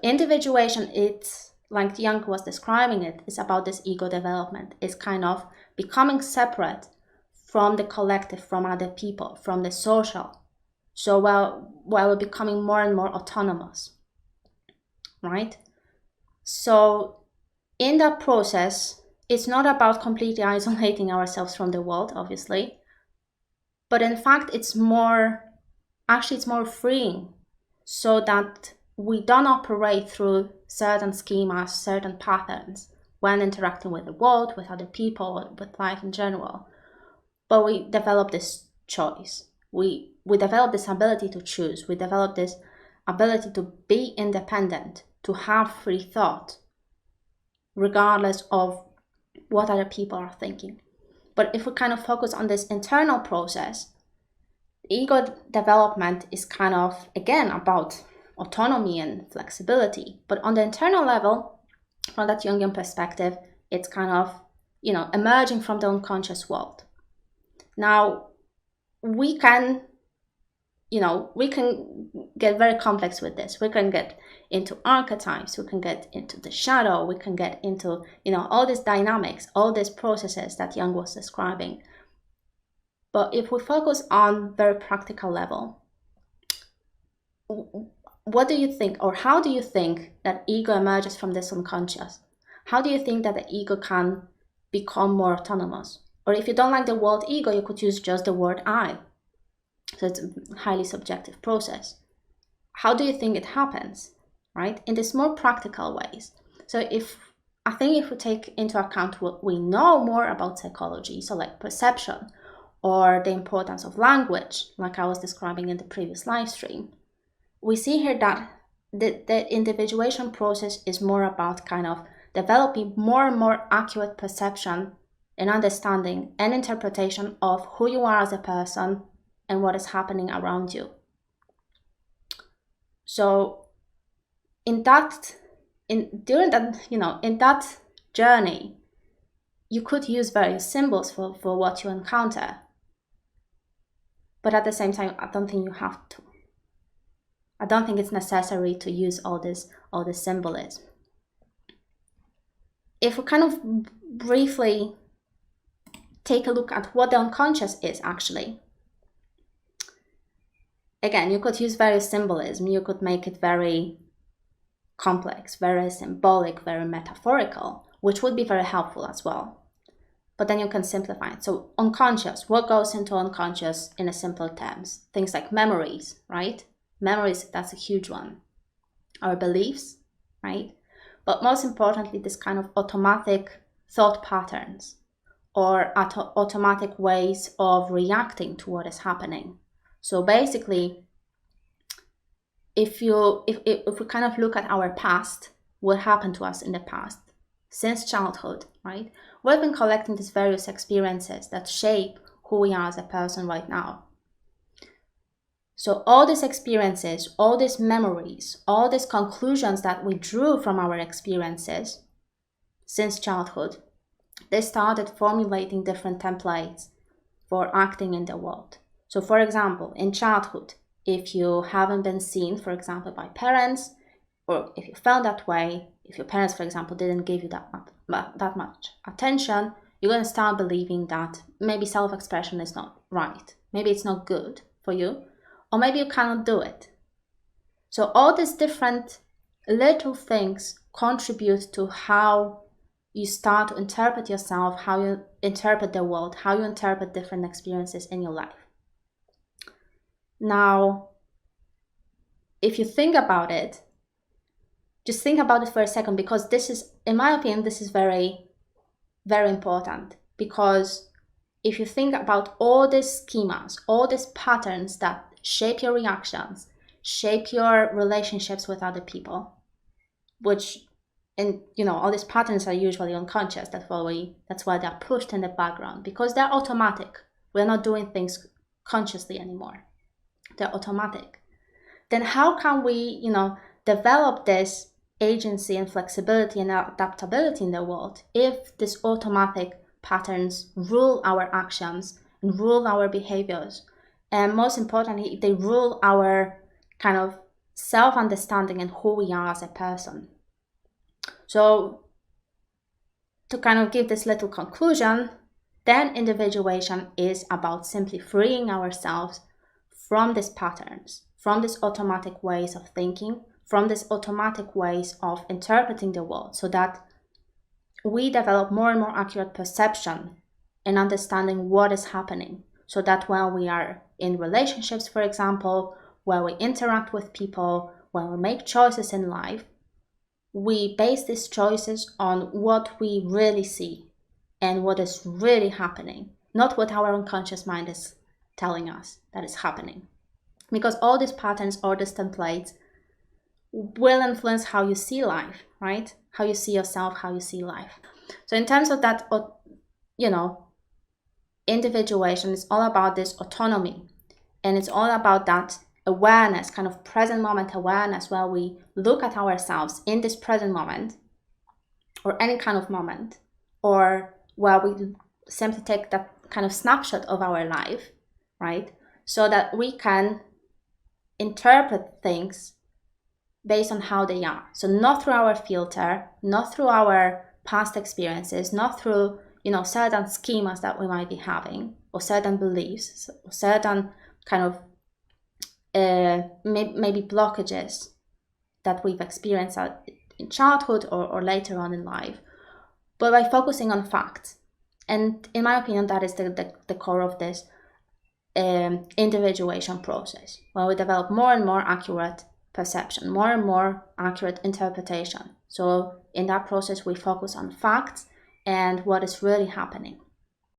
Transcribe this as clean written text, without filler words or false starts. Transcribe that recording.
individuation, it's like Jung was describing it, it's about this ego development. It's kind of becoming separate from the collective, from other people, from the social. So while we're becoming more and more autonomous, right? So in that process, it's not about completely isolating ourselves from the world, obviously, but in fact, it's more freeing, so that we don't operate through certain schemas, certain patterns when interacting with the world, with other people, with life in general. But we develop this choice. We develop this ability to choose. We develop this ability to be independent, to have free thought, regardless of what other people are thinking. But if we kind of focus on this internal process, ego development is kind of, again, about autonomy and flexibility. But on the internal level, from that Jungian perspective, it's kind of, emerging from the unconscious world. Now, we can get very complex with this. We can get into archetypes, we can get into the shadow, we can get into, all these dynamics, all these processes that Jung was describing. But if we focus on very practical level, what do you think, or how do you think that ego emerges from this unconscious? How do you think that the ego can become more autonomous? Or if you don't like the word ego, you could use just the word I. So it's a highly subjective process. How do you think it happens, right? In this more practical ways. So if we take into account what we know more about psychology, so like perception, or the importance of language, like I was describing in the previous live stream, we see here that the individuation process is more about kind of developing more and more accurate perception and understanding and interpretation of who you are as a person and what is happening around you. So in that journey, you could use various symbols for what you encounter. But at the same time, I don't think you have to. I don't think it's necessary to use all this symbolism. If we kind of briefly take a look at what the unconscious is actually. Again, you could use various symbolism. You could make it very complex, very symbolic, very metaphorical, which would be very helpful as well. But then you can simplify it. So unconscious, what goes into unconscious in a simple terms? Things like memories, right? Memories, that's a huge one. Our beliefs, right? But most importantly, this kind of automatic thought patterns or automatic ways of reacting to what is happening. So basically, if we kind of look at our past, what happened to us in the past, since childhood, right? We've been collecting these various experiences that shape who we are as a person right now. So all these experiences, all these memories, all these conclusions that we drew from our experiences since childhood, they started formulating different templates for acting in the world. So for example, in childhood, if you haven't been seen, for example, by parents, or if you felt that way, if your parents, for example, didn't give you that much attention, you're going to start believing that maybe self-expression is not right. Maybe it's not good for you, or maybe you cannot do it. So all these different little things contribute to how you start to interpret yourself, how you interpret the world, how you interpret different experiences in your life. Now, if you think about it, just think about it for a second, because this is, in my opinion, this is very, very important. Because if you think about all these schemas, all these patterns that shape your reactions, shape your relationships with other people, which, and all these patterns are usually unconscious. That's why they're pushed in the background, because they're automatic. We're not doing things consciously anymore. They're automatic. Then how can we, develop this agency and flexibility and adaptability in the world if these automatic patterns rule our actions and rule our behaviors? And most importantly, they rule our kind of self-understanding and who we are as a person. So to kind of give this little conclusion, then individuation is about simply freeing ourselves from these patterns, from these automatic ways of thinking, from these automatic ways of interpreting the world, so that we develop more and more accurate perception and understanding what is happening. So that when we are in relationships, for example, where we interact with people, when we make choices in life, we base these choices on what we really see and what is really happening, not what our unconscious mind is telling us that is happening. Because all these patterns or these templates will influence how you see life, right? How you see yourself, how you see life. So in terms of that, individuation is all about this autonomy, and it's all about that awareness, kind of present moment awareness, where we look at ourselves in this present moment or any kind of moment, or where we simply take that kind of snapshot of our life, right? So that we can interpret things based on how they are. So not through our filter, not through our past experiences, not through, certain schemas that we might be having, or certain beliefs, or certain kind of maybe blockages that we've experienced in childhood or later on in life, but by focusing on facts. And in my opinion, that is the core of this individuation process, where we develop more and more accurate perception, more and more accurate interpretation. So in that process, we focus on facts and what is really happening.